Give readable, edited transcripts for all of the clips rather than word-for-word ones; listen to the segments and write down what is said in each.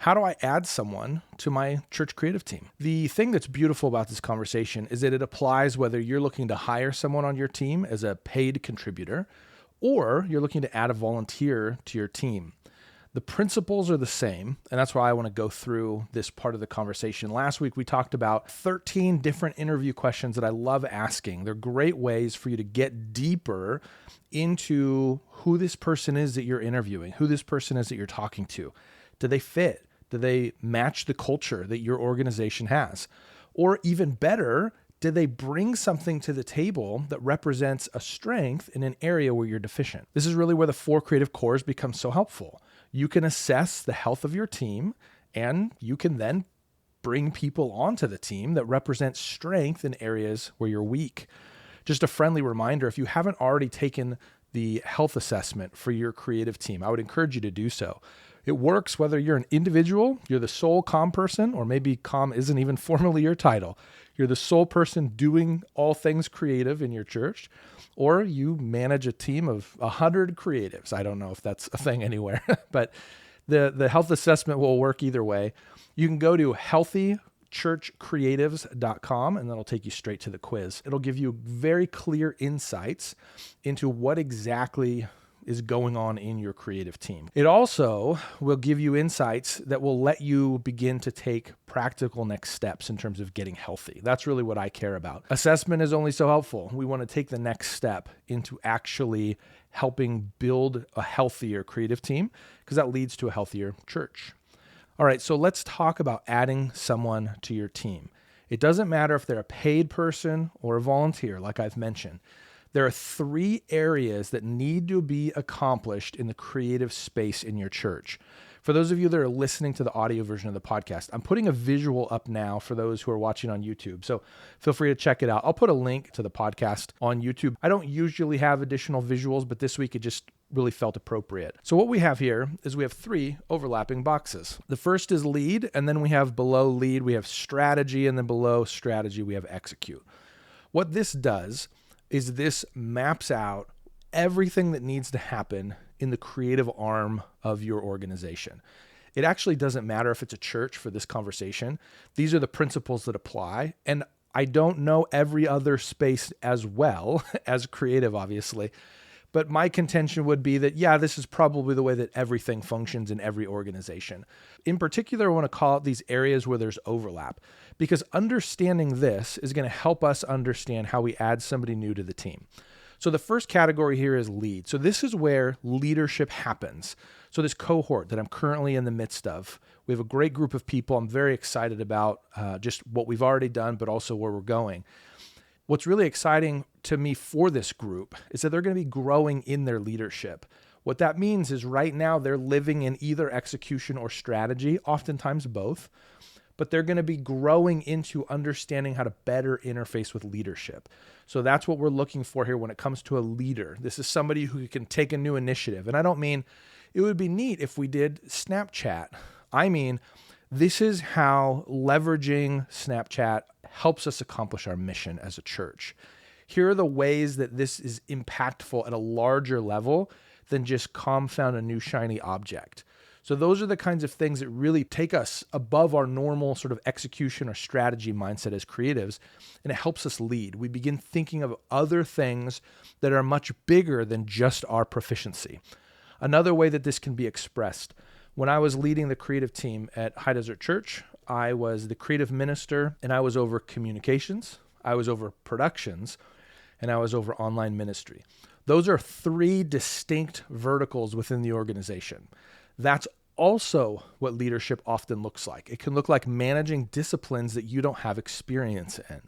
How do I add someone to my church creative team? The thing that's beautiful about this conversation is that it applies whether you're looking to hire someone on your team as a paid contributor or you're looking to add a volunteer to your team. The principles are the same, and that's why I want to go through this part of the conversation. Last week, we talked about 13 different interview questions that I love asking. They're great ways for you to get deeper into who this person is that you're interviewing, who this person is that you're talking to. Do they fit? Do they match the culture that your organization has? Or even better, do they bring something to the table that represents a strength in an area where you're deficient? This is really where the 4 creative cores become so helpful. You can assess the health of your team, and you can then bring people onto the team that represent strength in areas where you're weak. Just a friendly reminder, if you haven't already taken the health assessment for your creative team, I would encourage you to do so. It works whether you're an individual, you're the sole comm person, or maybe comm isn't even formally your title. You're the sole person doing all things creative in your church, or you manage a team of 100 creatives. I don't know if that's a thing anywhere, but the health assessment will work either way. You can go to healthychurchcreatives.com, and that'll take you straight to the quiz. It'll give you very clear insights into what exactly is going on in your creative team. It also will give you insights that will let you begin to take practical next steps in terms of getting healthy. That's really what I care about. Assessment is only so helpful. We want to take the next step into actually helping build a healthier creative team because that leads to a healthier church. All right, so let's talk about adding someone to your team. It doesn't matter if they're a paid person or a volunteer, like I've mentioned. There are 3 areas that need to be accomplished in the creative space in your church. For those of you that are listening to the audio version of the podcast, I'm putting a visual up now for those who are watching on YouTube. So feel free to check it out. I'll put a link to the podcast on YouTube. I don't usually have additional visuals, but this week it just really felt appropriate. So what we have here is we have 3 overlapping boxes. The first is lead, and then we have below lead, we have strategy, and then below strategy, we have execute. What this does is this maps out everything that needs to happen in the creative arm of your organization. It actually doesn't matter if it's a church for this conversation. These are the principles that apply. And I don't know every other space as well as creative, obviously. But my contention would be that, yeah, this is probably the way that everything functions in every organization. In particular, I want to call out these areas where there's overlap, because understanding this is going to help us understand how we add somebody new to the team. So the first category here is lead. So this is where leadership happens. So this cohort that I'm currently in the midst of, we have a great group of people. I'm very excited about just what we've already done, but also where we're going. What's really exciting to me for this group is that they're going to be growing in their leadership. What that means is right now they're living in either execution or strategy, oftentimes both, but they're going to be growing into understanding how to better interface with leadership. So that's what we're looking for here when it comes to a leader. This is somebody who can take a new initiative. And I don't mean it would be neat if we did Snapchat. I mean, this is how leveraging Snapchat helps us accomplish our mission as a church. Here are the ways that this is impactful at a larger level than just confound a new shiny object. So those are the kinds of things that really take us above our normal sort of execution or strategy mindset as creatives, and it helps us lead. We begin thinking of other things that are much bigger than just our proficiency. Another way that this can be expressed, when I was leading the creative team at High Desert Church, I was the creative minister, and I was over communications, I was over productions, and I was over online ministry. Those are 3 distinct verticals within the organization. That's also what leadership often looks like. It can look like managing disciplines that you don't have experience in.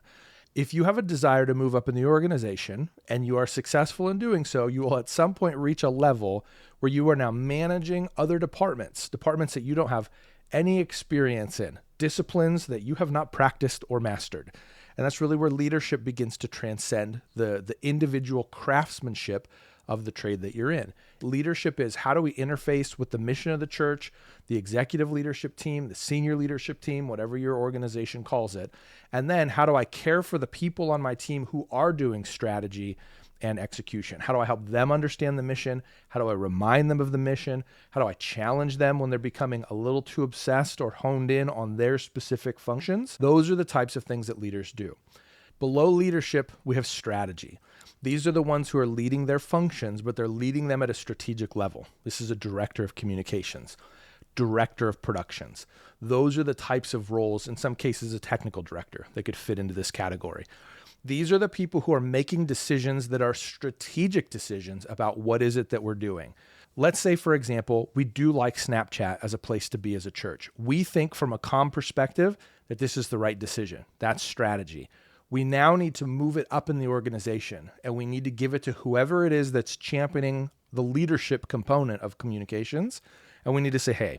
If you have a desire to move up in the organization and you are successful in doing so, you will at some point reach a level where you are now managing other departments that you don't have any experience in, disciplines that you have not practiced or mastered. And that's really where leadership begins to transcend the individual craftsmanship of the trade that you're in. Leadership is how do we interface with the mission of the church, the executive leadership team, the senior leadership team, whatever your organization calls it. And then how do I care for the people on my team who are doing strategy and execution. How do I help them understand the mission? How do I remind them of the mission? How do I challenge them when they're becoming a little too obsessed or honed in on their specific functions? Those are the types of things that leaders do. Below leadership, we have strategy. These are the ones who are leading their functions, but they're leading them at a strategic level. This is a director of communications, director of productions. Those are the types of roles, in some cases a technical director, that could fit into this category. These are the people who are making decisions that are strategic decisions about what is it that we're doing. Let's say, for example, we do like Snapchat as a place to be as a church. We think from a comm perspective that this is the right decision. That's strategy. We now need to move it up in the organization, and we need to give it to whoever it is that's championing the leadership component of communications. And we need to say, hey,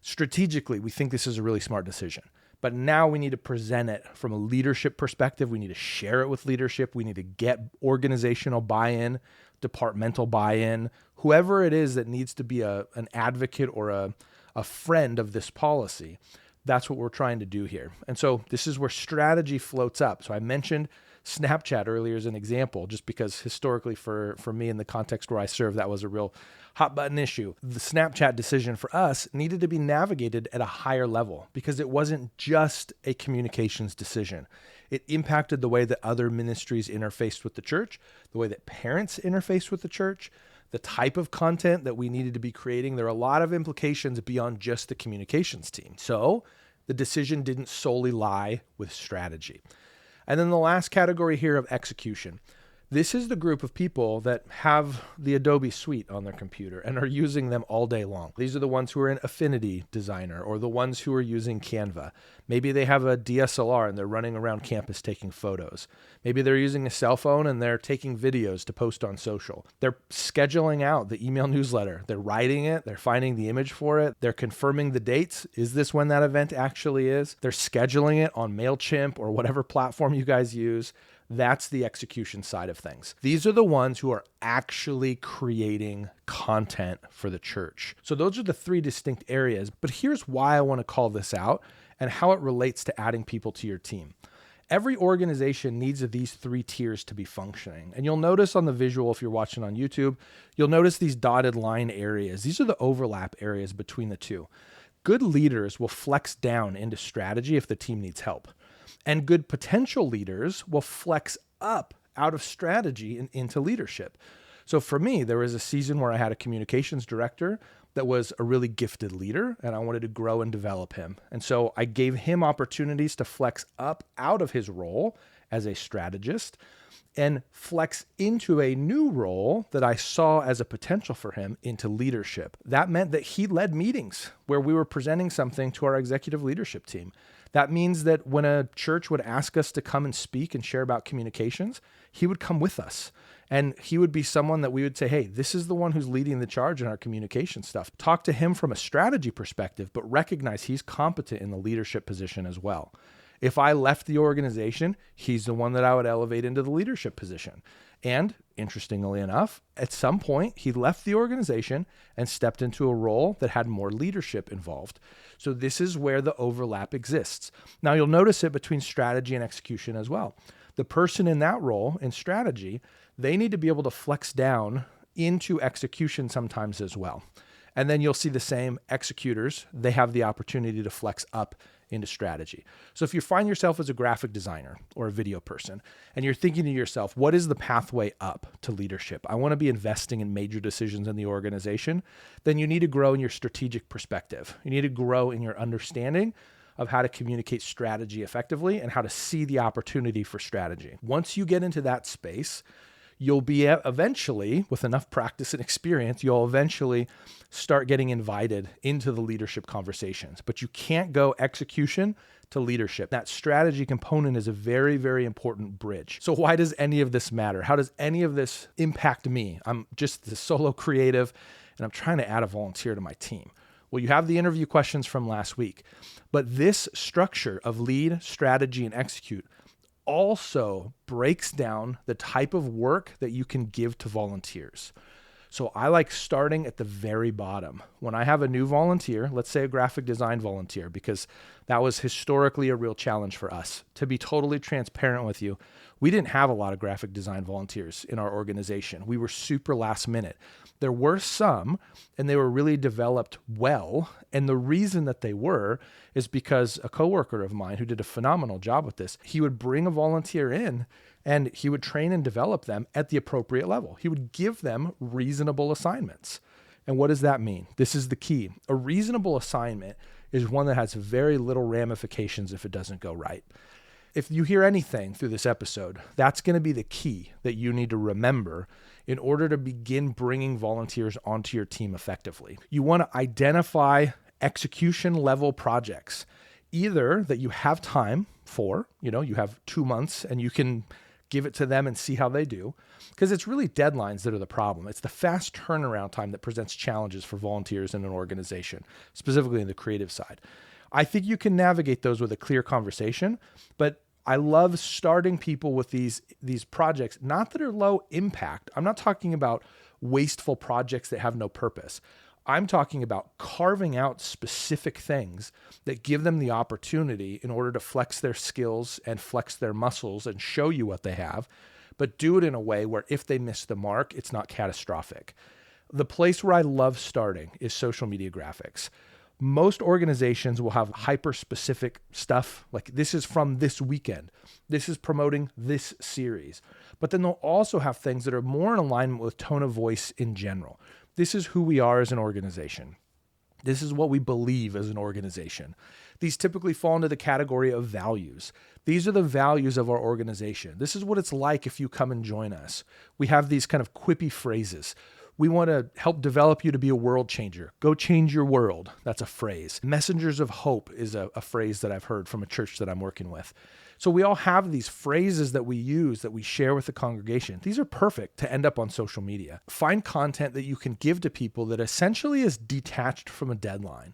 strategically, we think this is a really smart decision. But now we need to present it from a leadership perspective. We need to share it with leadership. We need to get organizational buy-in, departmental buy-in, whoever it is that needs to be an advocate or a friend of this policy. That's what we're trying to do here. And so this is where strategy floats up. So I mentioned Snapchat earlier as an example, just because historically for me in the context where I serve, that was a real hot button issue. The Snapchat decision for us needed to be navigated at a higher level because it wasn't just a communications decision. It impacted the way that other ministries interfaced with the church, the way that parents interfaced with the church, the type of content that we needed to be creating. There are a lot of implications beyond just the communications team. So the decision didn't solely lie with strategy. And then the last category here of execution. This is the group of people that have the Adobe suite on their computer and are using them all day long. These are the ones who are in Affinity Designer or the ones who are using Canva. Maybe they have a DSLR and they're running around campus taking photos. Maybe they're using a cell phone and they're taking videos to post on social. They're scheduling out the email newsletter. They're writing it. They're finding the image for it. They're confirming the dates. Is this when that event actually is? They're scheduling it on MailChimp or whatever platform you guys use. That's the execution side of things. These are the ones who are actually creating content for the church. So those are the three distinct areas, but here's why I want to call this out and how it relates to adding people to your team. Every organization needs these three tiers to be functioning. And you'll notice on the visual, if you're watching on YouTube, you'll notice these dotted line areas. These are the overlap areas between the two. Good leaders will flex down into strategy if the team needs help. And good potential leaders will flex up out of strategy and into leadership. So for me, there was a season where I had a communications director that was a really gifted leader, and I wanted to grow and develop him. And so I gave him opportunities to flex up out of his role as a strategist and flex into a new role that I saw as a potential for him into leadership. That meant that he led meetings where we were presenting something to our executive leadership team. That means that when a church would ask us to come and speak and share about communications, he would come with us. And he would be someone that we would say, hey, this is the one who's leading the charge in our communication stuff. Talk to him from a strategy perspective, but recognize he's competent in the leadership position as well. If I left the organization, he's the one that I would elevate into the leadership position. And interestingly enough, at some point, he left the organization and stepped into a role that had more leadership involved. So this is where the overlap exists. Now you'll notice it between strategy and execution as well. The person in that role in strategy, they need to be able to flex down into execution sometimes as well. And then you'll see the same executors, they have the opportunity to flex up into strategy. So if you find yourself as a graphic designer or a video person, and you're thinking to yourself, what is the pathway up to leadership? I want to be investing in major decisions in the organization. Then you need to grow in your strategic perspective. You need to grow in your understanding of how to communicate strategy effectively and how to see the opportunity for strategy. Once you get into that space, you'll be eventually, with enough practice and experience, you'll eventually start getting invited into the leadership conversations. But you can't go execution to leadership. That strategy component is a very, very important bridge. So why does any of this matter? How does any of this impact me? I'm just the solo creative, and I'm trying to add a volunteer to my team. Well, you have the interview questions from last week, but this structure of lead, strategy, and execute also breaks down the type of work that you can give to volunteers. So I like starting at the very bottom. When I have a new volunteer, let's say a graphic design volunteer, because that was historically a real challenge for us. To be totally transparent with you, we didn't have a lot of graphic design volunteers in our organization. We were super last minute. There were some, and they were really developed well. And the reason that they were is because a coworker of mine who did a phenomenal job with this, he would bring a volunteer in and he would train and develop them at the appropriate level. He would give them reasonable assignments. And what does that mean? This is the key. A reasonable assignment is one that has very little ramifications if it doesn't go right. If you hear anything through this episode, that's going to be the key that you need to remember in order to begin bringing volunteers onto your team effectively. You want to identify execution level projects, either that you have time for, you have 2 months and you can give it to them and see how they do, because it's really deadlines that are the problem. It's the fast turnaround time that presents challenges for volunteers in an organization, specifically in the creative side. I think you can navigate those with a clear conversation, but I love starting people with these projects, not that are low impact. I'm not talking about wasteful projects that have no purpose. I'm talking about carving out specific things that give them the opportunity in order to flex their skills and flex their muscles and show you what they have, but do it in a way where if they miss the mark, it's not catastrophic. The place where I love starting is social media graphics. Most organizations will have hyper-specific stuff, like this is from this weekend, this is promoting this series. But then they'll also have things that are more in alignment with tone of voice in general. This is who we are as an organization. This is what we believe as an organization. These typically fall into the category of values. These are the values of our organization. This is what it's like if you come and join us. We have these kind of quippy phrases. We want to help develop you to be a world changer. Go change your world. That's a phrase. Messengers of hope is a phrase that I've heard from a church that I'm working with. So we all have these phrases that we use, that we share with the congregation. These are perfect to end up on social media. Find content that you can give to people that essentially is detached from a deadline.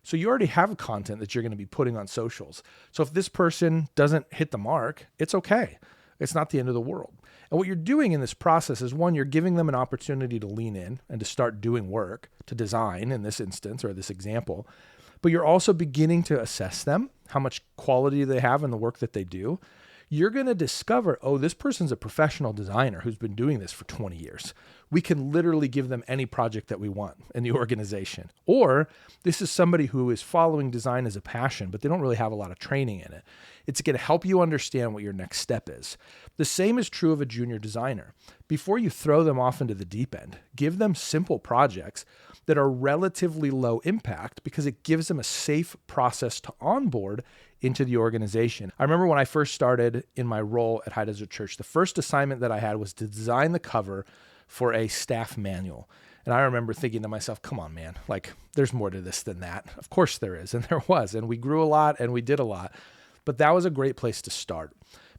So you already have content that you're going to be putting on socials. So if this person doesn't hit the mark, it's okay. It's not the end of the world. And what you're doing in this process is, one, you're giving them an opportunity to lean in and to start doing work, to design in this instance or this example, but you're also beginning to assess them, how much quality they have in the work that they do. You're going to discover, oh, this person's a professional designer who's been doing this for 20 years. We can literally give them any project that we want in the organization. Or this is somebody who is following design as a passion, but they don't really have a lot of training in it. It's going to help you understand what your next step is. The same is true of a junior designer. Before you throw them off into the deep end, give them simple projects that are relatively low impact, because it gives them a safe process to onboard into the organization. I remember when I first started in my role at High Desert Church, the first assignment that I had was to design the cover for a staff manual. And I remember thinking to myself, come on, man, like there's more to this than that. Of course there is. And there was, and we grew a lot and we did a lot, but that was a great place to start,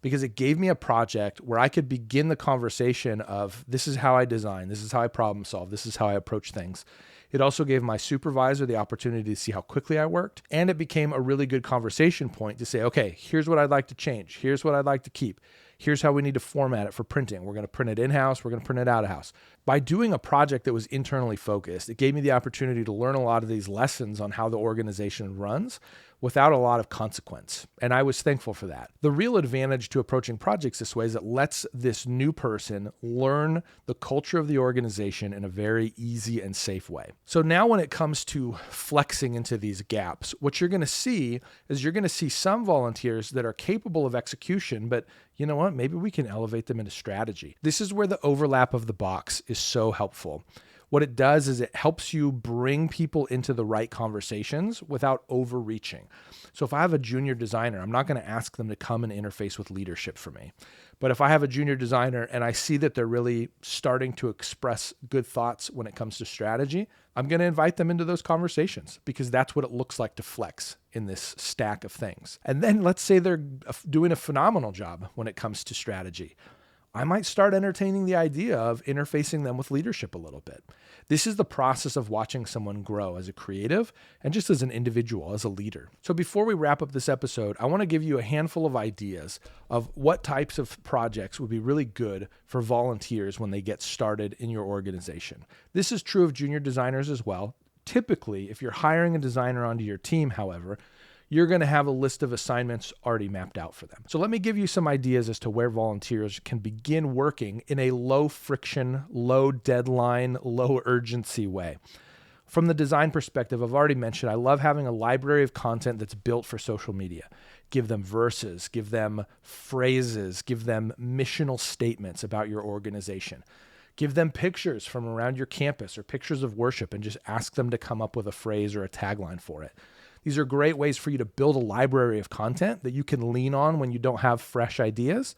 because it gave me a project where I could begin the conversation of, this is how I design, this is how I problem solve, this is how I approach things. It also gave my supervisor the opportunity to see how quickly I worked. And it became a really good conversation point to say, okay, here's what I'd like to change. Here's what I'd like to keep. Here's how we need to format it for printing. We're going to print it in-house. We're going to print it out-of-house. By doing a project that was internally focused, it gave me the opportunity to learn a lot of these lessons on how the organization runs without a lot of consequence. And I was thankful for that. The real advantage to approaching projects this way is it lets this new person learn the culture of the organization in a very easy and safe way. So now when it comes to flexing into these gaps, what you're going to see is you're going to see some volunteers that are capable of execution, but you know what? Maybe we can elevate them into strategy. This is where the overlap of the box is so helpful. What it does is it helps you bring people into the right conversations without overreaching. So if I have a junior designer, I'm not going to ask them to come and interface with leadership for me. But if I have a junior designer and I see that they're really starting to express good thoughts when it comes to strategy, I'm going to invite them into those conversations, because that's what it looks like to flex in this stack of things. And then let's say they're doing a phenomenal job when it comes to strategy. I might start entertaining the idea of interfacing them with leadership a little bit. This is the process of watching someone grow as a creative and just as an individual, as a leader. So before we wrap up this episode, I want to give you a handful of ideas of what types of projects would be really good for volunteers when they get started in your organization. This is true of junior designers as well. Typically, if you're hiring a designer onto your team, however, you're going to have a list of assignments already mapped out for them. So let me give you some ideas as to where volunteers can begin working in a low friction, low deadline, low urgency way. From the design perspective, I've already mentioned, I love having a library of content that's built for social media. Give them verses, give them phrases, give them missional statements about your organization. Give them pictures from around your campus or pictures of worship and just ask them to come up with a phrase or a tagline for it. These are great ways for you to build a library of content that you can lean on when you don't have fresh ideas,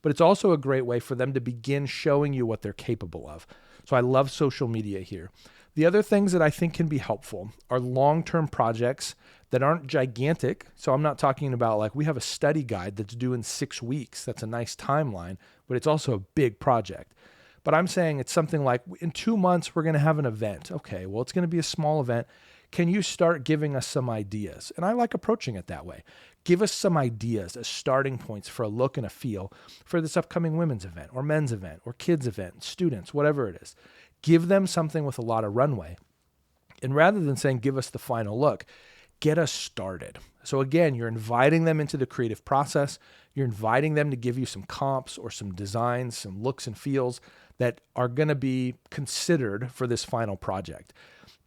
but it's also a great way for them to begin showing you what they're capable of. So I love social media here. The other things that I think can be helpful are long-term projects that aren't gigantic. So I'm not talking about like we have a study guide that's due in 6 weeks. That's a nice timeline, but it's also a big project. But I'm saying it's something like in 2 months, we're going to have an event. Okay, well, it's going to be a small event. Can you start giving us some ideas? And I like approaching it that way. Give us some ideas as starting points for a look and a feel for this upcoming women's event or men's event or kids event, students, whatever it is. Give them something with a lot of runway. And rather than saying, give us the final look, get us started. So again, you're inviting them into the creative process. You're inviting them to give you some comps or some designs, some looks and feels that are going to be considered for this final project.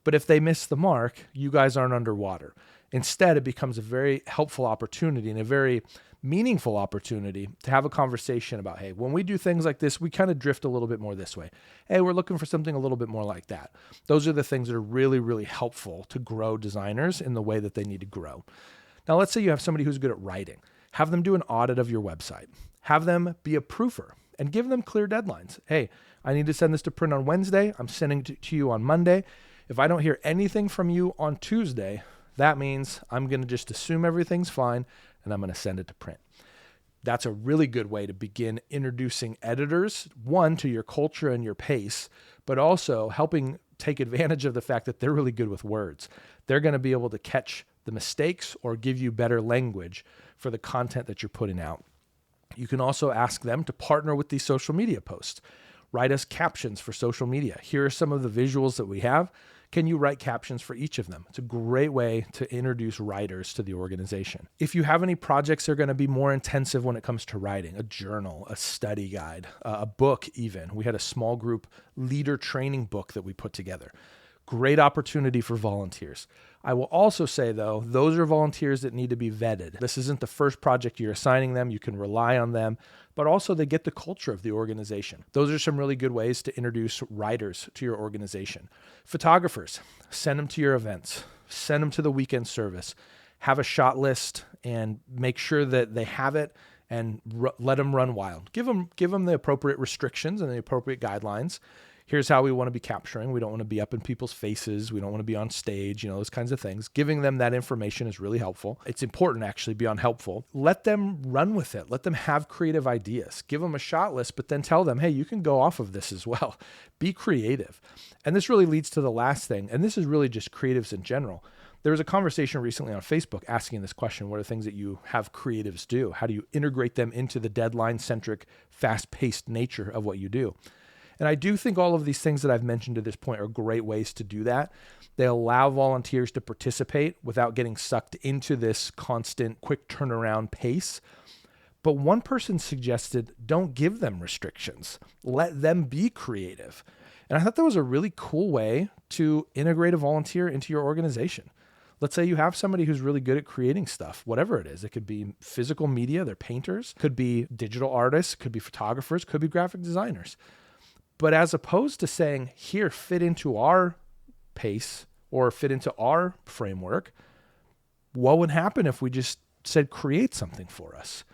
But if they miss the mark, you guys aren't underwater. Instead, it becomes a very helpful opportunity and a very meaningful opportunity to have a conversation about, hey, when we do things like this, we kind of drift a little bit more this way. Hey, we're looking for something a little bit more like that. Those are the things that are really, really helpful to grow designers in the way that they need to grow. Now, let's say you have somebody who's good at writing. Have them do an audit of your website. Have them be a proofer and give them clear deadlines. Hey, I need to send this to print on Wednesday. I'm sending it to you on Monday. If I don't hear anything from you on Tuesday, that means I'm going to just assume everything's fine and I'm going to send it to print. That's a really good way to begin introducing editors, one, to your culture and your pace, but also helping take advantage of the fact that they're really good with words. They're going to be able to catch the mistakes or give you better language for the content that you're putting out. You can also ask them to partner with these social media posts. Write us captions for social media. Here are some of the visuals that we have. Can you write captions for each of them? It's a great way to introduce writers to the organization. If you have any projects that are going to be more intensive when it comes to writing, a journal, a study guide, a book even. We had a small group leader training book that we put together. Great opportunity for volunteers. I will also say, though, those are volunteers that need to be vetted. This isn't the first project you're assigning them. You can rely on them, but also they get the culture of the organization. Those are some really good ways to introduce writers to your organization. Photographers, send them to your events. Send them to the weekend service. Have a shot list and make sure that they have it and let them run wild. Give them the appropriate restrictions and the appropriate guidelines. Here's how we want to be capturing. We don't want to be up in people's faces. We don't want to be on stage, those kinds of things. Giving them that information is really helpful. It's important, actually, beyond helpful. Let them run with it. Let them have creative ideas. Give them a shot list, but then tell them, hey, you can go off of this as well. Be creative. And this really leads to the last thing, and this is really just creatives in general. There was a conversation recently on Facebook asking this question: what are things that you have creatives do? How do you integrate them into the deadline-centric, fast-paced nature of what you do? And I do think all of these things that I've mentioned to this point are great ways to do that. They allow volunteers to participate without getting sucked into this constant quick turnaround pace. But one person suggested, don't give them restrictions. Let them be creative. And I thought that was a really cool way to integrate a volunteer into your organization. Let's say you have somebody who's really good at creating stuff, whatever it is. It could be physical media, they're painters, could be digital artists, could be photographers, could be graphic designers. But as opposed to saying, here, fit into our pace or fit into our framework, what would happen if we just said, create something for us?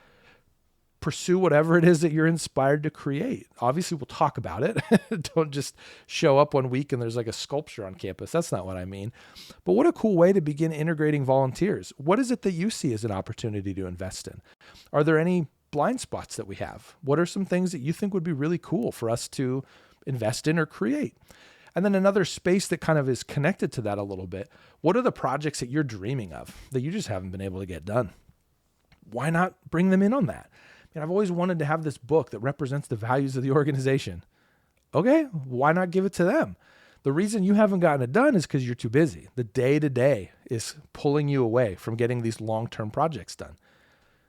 Pursue whatever it is that you're inspired to create. Obviously, we'll talk about it. Don't just show up one week and there's like a sculpture on campus. That's not what I mean. But what a cool way to begin integrating volunteers. What is it that you see as an opportunity to invest in? Are there any blind spots that we have? What are some things that you think would be really cool for us to invest in or create? And then another space that kind of is connected to that a little bit. What are the projects that you're dreaming of that you just haven't been able to get done? Why not bring them in on that? I've always wanted to have this book that represents the values of the organization. Okay, why not give it to them? The reason you haven't gotten it done is because you're too busy. The day-to-day is pulling you away from getting these long-term projects done.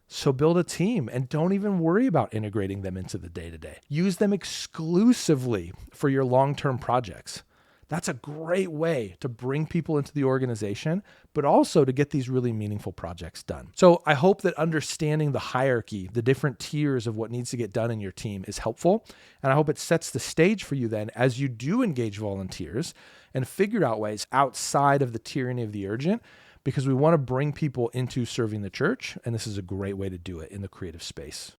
So build a team and don't even worry about integrating them into the day-to-day. Use them exclusively for your long-term projects. That's a great way to bring people into the organization, but also to get these really meaningful projects done. So I hope that understanding the hierarchy, the different tiers of what needs to get done in your team is helpful. And I hope it sets the stage for you then as you do engage volunteers and figure out ways outside of the tyranny of the urgent, because we want to bring people into serving the church. And this is a great way to do it in the creative space.